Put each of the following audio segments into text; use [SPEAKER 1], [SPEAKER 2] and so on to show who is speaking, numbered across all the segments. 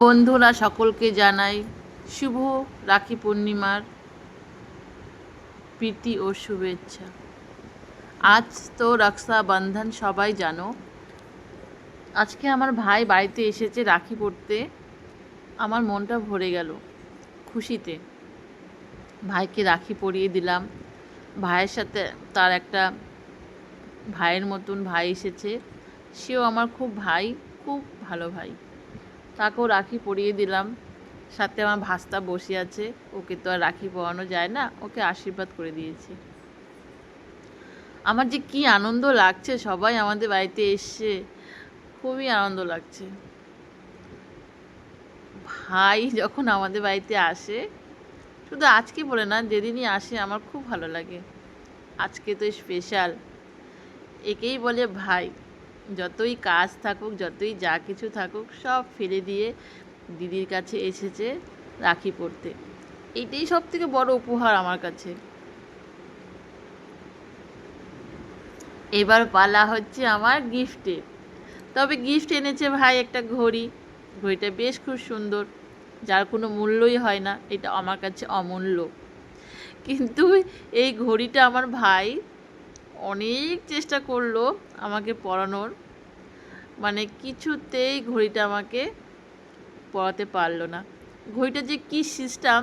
[SPEAKER 1] বন্ধুরা সকলকে জানাই শুভ রাখি পূর্ণিমার প্রীতি ও শুভেচ্ছা। আজ তো রক্ষাবন্ধন, সবাই জানো। আজকে আমার ভাই বাড়িতে এসেছে রাখি পড়তে। আমার মনটা ভরে গেল খুশিতে। ভাইকে রাখি পরিয়ে দিলাম। ভাইয়ের সাথে তার একটা ভাইয়ের মতন ভাই এসেছে, সেও আমার খুব ভালো ভাই। তাকেও রাখি পরিয়ে দিলাম। সাথে আমার ভাস্তা বসে আছে, ওকে তো আর রাখি পরানো যায় না, ওকে আশীর্বাদ করে দিয়েছি। আমার যে কি আনন্দ লাগছে, সবাই আমাদের বাড়িতে এসছে, খুবই আনন্দ লাগছে। ভাই যখন আমাদের বাড়িতে আসে, শুধু আজকে বলে না, যেদিনই আসে আমার খুব ভালো লাগে। আজকে তো স্পেশাল, একেই বলে ভাই। যতই কাজ থাকুক, যতই যা কিছু থাকুক, সব ফেলে দিয়ে দিদির কাছে এসেছে রাখি পড়তে। এইটাই সব থেকে বড় উপহার আমার কাছে। এবার পালা হচ্ছে আমার গিফটের। তবে গিফট এনেছে ভাই একটা ঘড়ি। ঘড়িটা বেশ খুব সুন্দর, যার কোনো মূল্যই হয় না, এটা আমার কাছে অমূল্য। কিন্তু এই ঘড়িটা আমার ভাই অনেক চেষ্টা করলো আমাকে পরানোর, মানে কিছুতেই ঘড়িটা আমাকে পরাতে পারলো না। ঘড়িটা যে কী সিস্টেম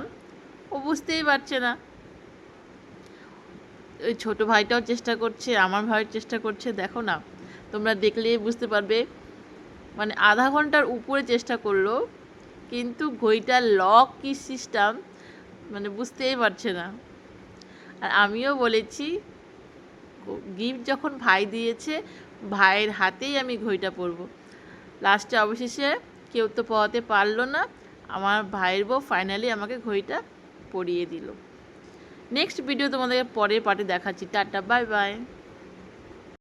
[SPEAKER 1] ও বুঝতেই পারছে না। ওই ছোটো ভাইটাও চেষ্টা করছে, আমার ভাইয়ের চেষ্টা করছে। দেখো না, তোমরা দেখলেই বুঝতে পারবে। মানে আধা ঘন্টার উপরে চেষ্টা করলো, কিন্তু ঘড়িটার লক কী সিস্টেম মানে বুঝতেই পারছে না। আর আমিও বলেছি, গিফট যখন ভাই দিয়েছে, ভাইয়ের হাতেই আমি ঘড়িটা পরবো। লাস্টে অবশেষে কেউ তো পরাতে পারলো না, আমার ভাইয়ের বউ ফাইনালি আমাকে ঘড়িটা পরিয়ে দিল। নেক্সট ভিডিও তোমাদের পরের পার্টে দেখাচ্ছি। Tata, bye bye.